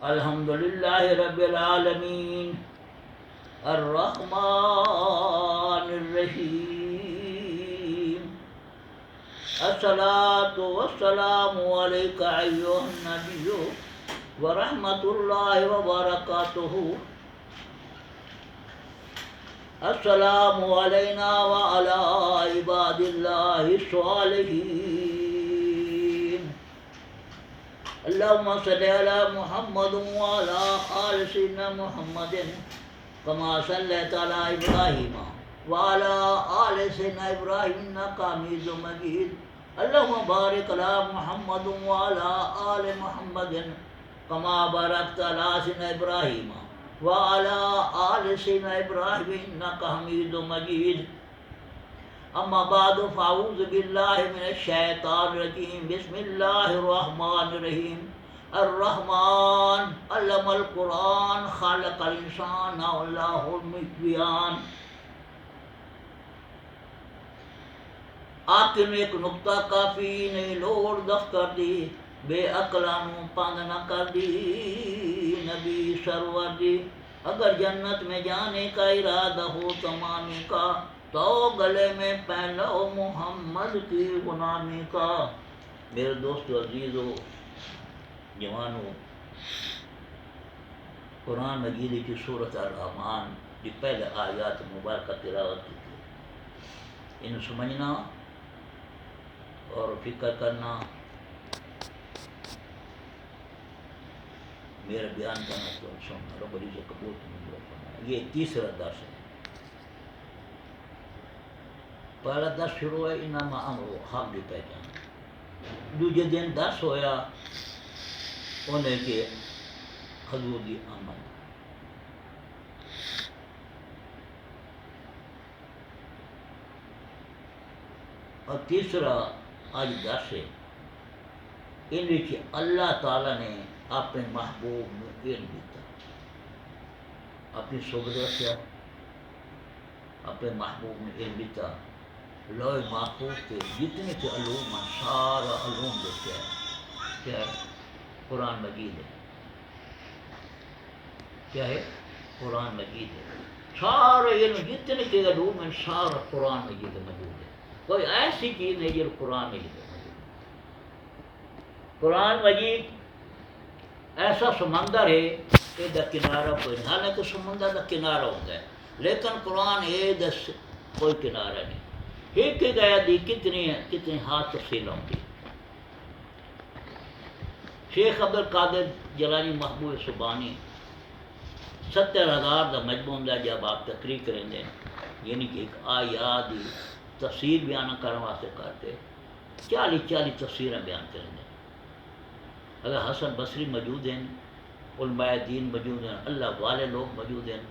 الحمد للہ رب العالمین الرحمن الرحیم الصلاة والسلام علیک ایھا النبی ورحمۃ اللہ وبرکاتہ السلام علینا وعلی عباد اللہ الصالحین اللہم صلی علی محمد وعلی آل سیدنا محمد کما صلیت علی ابراہیم وعلی آل سیدنا ابراہیم انک حمید مجید اللہم بارک علی محمد وعلی آل محمد کما بارکت علی سیدنا ابراہیم وعلی آل سیدنا ابراہیم انک حمید مجید اما بعد فاعوذ باللہ من الشیطان الرجیم بسم اللہ الرحمن الرحیم الرحمن علم القرآن خلق الانسان علمہ البیان. آخر میں ایک نقطہ کافی نہیں لوڑ دف کر دی بے عقلانوں پند نہ کر دی نبی سرور دی. اگر جنت میں جانے کا ارادہ ہو تمامی کا تو گلے میں پہنو محمد کی غلامی کا. میرے دوستو عزیزو جوانو، قرآن مجید کی سورۃ الرحمن کی پہلے آیات مبارکہ تلاوت کی تھی. ان سمجھنا اور فکر کرنا میرا بیان کرنا تو سننا رب العزت قبول منظور فرمائے. یہ تیسرا درس ہے. پہلا درس شروع ہے انما امرو حق دی پہچان. دوجے دن درس ہویا انہیں کے حضور دی آمد. اور تیسرا آج درس ہے ان وچ اللہ تعالیٰ نے اپنے محبوب میں علم دیتا، اپنی صحبت رکھا، اپنے محبوب میں علم دیتا. لوح محفوظ کے جتنے کے علوم ہیں سارا علوم دیتے ہیں. کیا ہے؟ قرآن مجید ہے. کیا ہے؟ قرآن مجید ہے. سارے علم جتنے کے علوم ہیں سارا قرآن مجید میں موجود ہے. کوئی ایسی چیز نہیں جو قرآن مجید میں موجود ہے. قرآن مجید ایسا سمندر ہے کہ دا کنارہ کوئی نہیں. حالانکہ سمندر دا کنارہ ہوتا ہے لیکن قرآن یہ دس کوئی کنارہ نہیں. ایک گیا دی کتنی ہاتھ تفصیل ہوں گی. شیخ عبد القادر جیلانی محبوب سبحانی 70,000 دا مجموع ہوں. جب آپ تقریر کریں گے یعنی کہ ایک آیات دی تفسیر بیان کرنے واسطے کرتے 40 تفسیریں بیان کریں گے. اگر حسن بصری موجود ہیں، علماء دین موجود ہیں، اللہ والے لوگ موجود ہیں.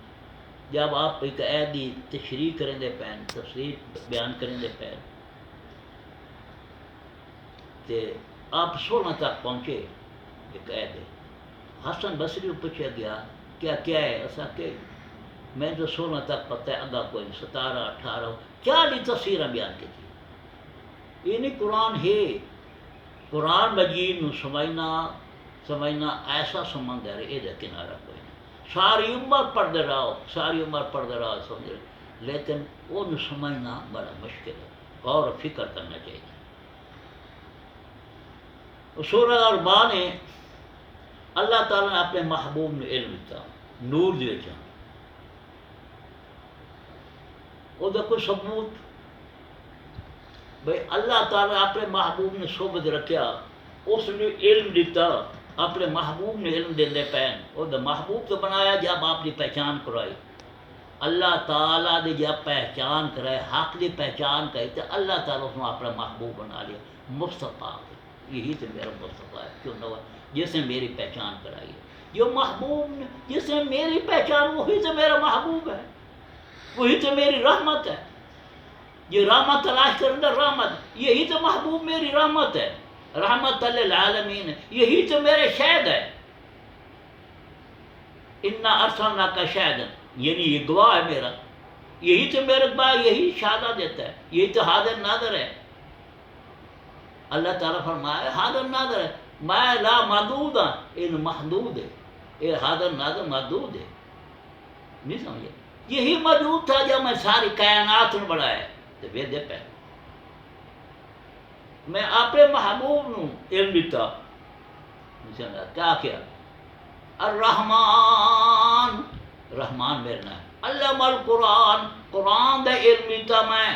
جب آپ ایک عید دی تشریح کریں دے پین تفسیر بیان کریں دے پین تے آپ 16 تک پہنچے. ایک عید ہے حسن بصری کو پوچھا گیا کیا ہے ایسا کہ میں تو 16 تک پتہ ہے اگا کوئی 17 18 40 تفسیریں بیان کی تھی. یعنی قرآن ہے. قرآن مجید نو سمجھنا ایسا سمندر ہے یہ کنارہ کوئی نہیں. ساری عمر پڑھتے رہو سمجھ رہے لیکن وہ سمجھنا بڑا مشکل ہے. غور و فکر کرنا چاہیے. سورہ اربعہ نے اللہ تعالیٰ نے اپنے محبوب نے علم دیتا نور دے جان. وہ کوئی ثبوت بھائی اللہ تعالیٰ اپنے محبوب نے صحبت رکھیا اس نے علم دیتا. اپنے محبوب نے علم دے پین وہ محبوب تو بنایا جب آپ کی پہچان کرائی. اللہ تعالیٰ نے جب پہچان کرائے حق کی پہچان کرائی تو اللہ تعالیٰ اس نے اپنا محبوب بنا لیا. مصطفیٰ یہی تو میرا مصطفیٰ ہے کیوں نہ جس نے میری پہچان کرائی ہے. جو محبوب نے جس نے میری پہچان وہی تو میرا محبوب ہے، وہی تو میری رحمت ہے. یہ رحمت تلاش کرنا رحمت یہی تو محبوب میری رحمت ہے. رحمت للعالمین یہی تو میرے شہد ہے. انا ارسلناک شاہدا یعنی یہ گواہ ہے میرا. یہی تو میرے پاس یہی شہادہ دیتا ہے. یہی تو حاضر ناظر ہے. اللہ تعالیٰ فرمایا حاضر ناظر ہے. میں لا محدود ہاں ان محدود ہے. یہ حاضر ناظر محدود ہے، نہیں سمجھے؟ یہی موجود تھا جب میں ساری کائنات نے بڑھایا تو ویدے پہ میں اپنے محبوب نو علم دیتا، کیا کیا؟ الرحمن، رحمان میرے نام، علم القرآن، قرآن دا علم دیتا میں،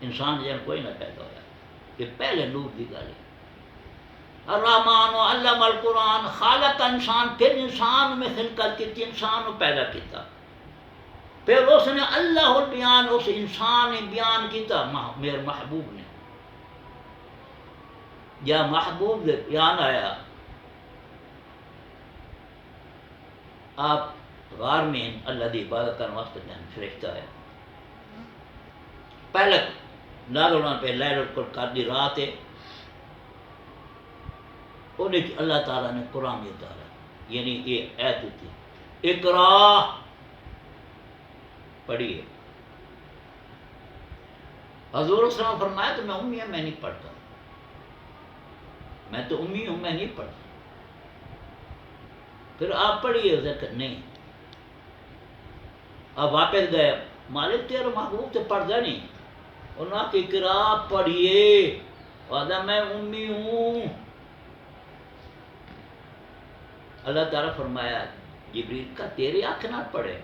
انسان جن کوئی نہ پیدا ہوا، یہ پہلے نور دی گل ہے۔ الرحمن علم القرآن، خالق انسان، پھر انسان میں خلقت کی تھی، انسان کو پیدا کیتا، پھر اس نے اللہ البیان، اس انسان نے بیان کیتا میرے محبوب نے، یا محبوب دے بیان آیا۔ آپ غار میں اللہ دی عبادت کرنے واسطے جان فرشتہ ہے، پہلے نازل ہونا پہ لیل القدر دی رات ہے، انہیں اللہ تعالیٰ نے قرآن اتارا، یعنی یہ ایت ہوتی اقرا پڑھیے۔ حضور صلی اللہ علیہ وسلم فرمایا تو میں امی ہوں، میں نہیں پڑھتا، میں تو امی ہوں، میں نہیں پڑھتا۔ پھر آپ پڑھیے، ذکر نہیں، آپ واپس گئے، مالک تیرا محبوب تو پڑھتا نہیں، انہوں نے اقرا پڑھیے، وعدہ میں امی ہوں۔ اللہ تعالیٰ فرمایا جبریل کا تیری آنکھ نہ پڑے،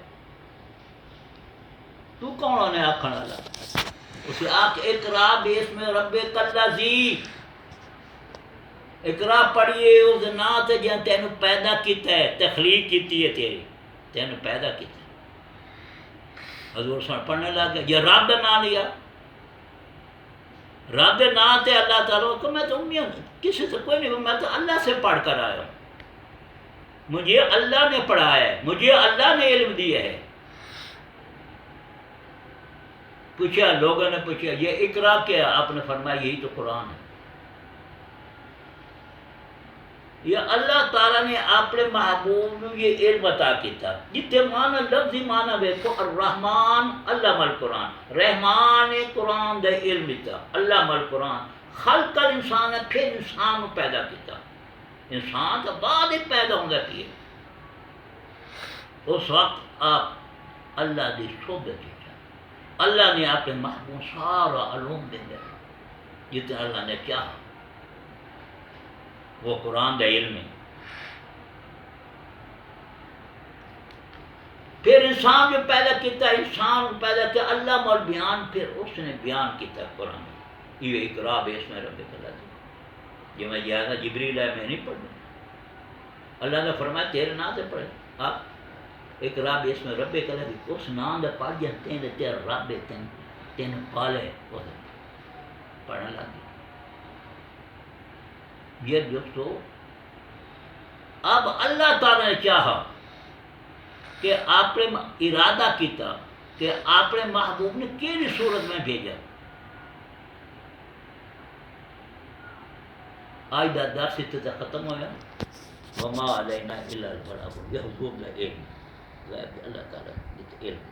تو کون ہے آنکھن والا؟ اسے آنکھ اقرا باسم ربک الذی، اقرا پڑھیے اس نام سے جہاں تینوں پیدا کیتا ہے، تخلیق کیتی ہے تیری، تینوں پیدا کیتا ہے۔ حضور صلی اللہ علیہ وسلم پڑھنے لگے، یہ رب کا نام لیا، رب کے نام تے اللہ تعالیٰ کو میں تو امی ہوں، کسی سے کوئی نہیں، میں تو اللہ سے پڑھ کر آیا ہوں، مجھے اللہ نے پڑھایا ہے، مجھے اللہ نے علم دیا ہے۔ پوچھا، لوگوں نے پوچھا یہ اقرا کیا؟ آپ نے فرمایا یہی تو قرآن ہے۔ یہ اللہ تعالیٰ نے اپنے محبوب کو یہ علم عطا کیتا، جتنے معنی لفظی معنی دیکھو، الرحمن علم القرآن، رحمان نے قرآن دے علم دیتا، علم القرآن، خلق الانسان، پھر انسان کو پیدا کیتا، انسان تو بعد ہی پیدا ہوتا ہے، اس وقت آپ اللہ دی صحبت کی، اللہ نے آپ کے محبوب سارا علوم دے دیا، جتنے اللہ نے چاہا وہ قرآن دا علم ہے۔ پھر انسان جو پیدا کیتا، انسان کو پیدا کیا اللہ مول بیان، پھر اس نے بیان کیتا قرآن، یہ اقرا باسم ربک الذی، یہ میں جاتا جبریل ہے، میں نہیں پڑھنا، اللہ نے فرمایا تیرے نام سے پڑھے، آپ اقرا باسم ربک الذی، اس نام دا پڑھ جائے تین تیرا رب تین پالے، وہ پڑھنے لگے۔ یہ دوستو اب اللہ تعالیٰ نے چاہا کہ آپ نے ارادہ کیتا کہ آپ نے محبوب نے کیڑی صورت میں بھیجا۔ آج دا درس اتنا ختم ہویا، وما علینا الا البلاغ، یہ حضور کا علم، اللہ تعالیٰ علم